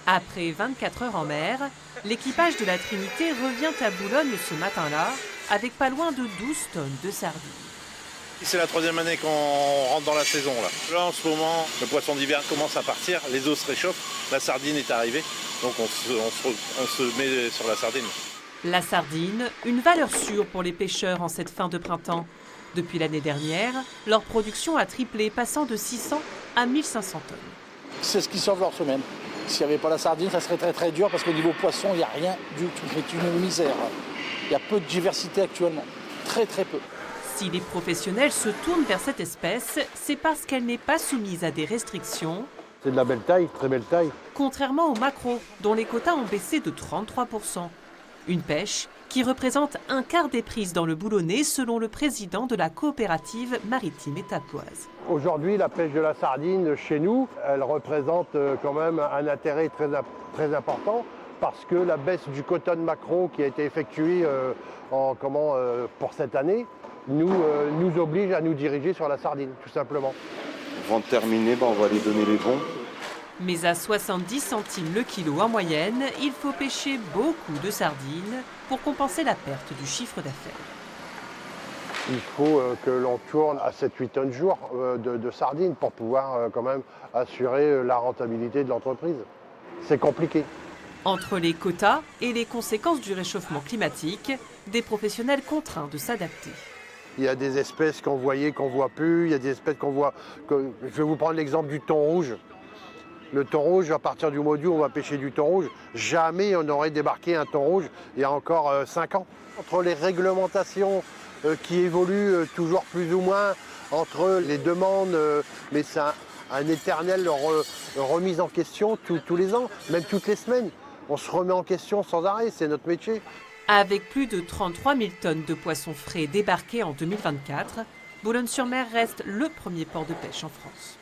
Après 24 heures en mer, l'équipage de la Trinité revient à Boulogne ce matin-là avec pas loin de 12 tonnes de sardines. C'est la troisième année qu'on rentre dans la saison. Là, en ce moment, le poisson d'hiver commence à partir, les eaux se réchauffent, la sardine est arrivée, donc on se met sur la sardine. La sardine, une valeur sûre pour les pêcheurs en cette fin de printemps. Depuis l'année dernière, leur production a triplé, passant de 600 à 1500 tonnes. C'est ce qui sauve leur semaine. S'il n'y avait pas la sardine, ça serait très dur parce qu'au niveau poisson, il n'y a rien du tout. C'est une misère. Il y a peu de diversité actuellement. Très peu. Si les professionnels se tournent vers cette espèce, c'est parce qu'elle n'est pas soumise à des restrictions. C'est de la belle taille, très belle taille. Contrairement au maquereau, dont les quotas ont baissé de 33%. Une pêche qui représente un quart des prises dans le Boulonnais, selon le président de la coopérative maritime étapoise. Aujourd'hui, la pêche de la sardine chez nous, elle représente quand même un intérêt très important parce que la baisse du quota de maquereau qui a été effectuée pour cette année nous oblige à nous diriger sur la sardine, tout simplement. Avant de terminer, on va aller donner les bons. Mais à 70 centimes le kilo en moyenne, il faut pêcher beaucoup de sardines pour compenser la perte du chiffre d'affaires. Il faut que l'on tourne à 7-8 tonnes jour de sardines pour pouvoir quand même assurer la rentabilité de l'entreprise. C'est compliqué. Entre les quotas et les conséquences du réchauffement climatique, des professionnels contraints de s'adapter. Il y a des espèces qu'on voyait, qu'on ne voit plus. Il y a des espèces qu'on voit. Je vais vous prendre l'exemple du thon rouge. Le thon rouge, à partir du mois d'août, on va pêcher du thon rouge. Jamais on aurait débarqué un thon rouge il y a encore 5 ans. Entre les réglementations qui évoluent toujours plus ou moins, entre les demandes, mais c'est un éternel remise en question tous les ans, même toutes les semaines. On se remet en question sans arrêt, c'est notre métier. Avec plus de 33 000 tonnes de poissons frais débarqués en 2024, Boulogne-sur-Mer reste le premier port de pêche en France.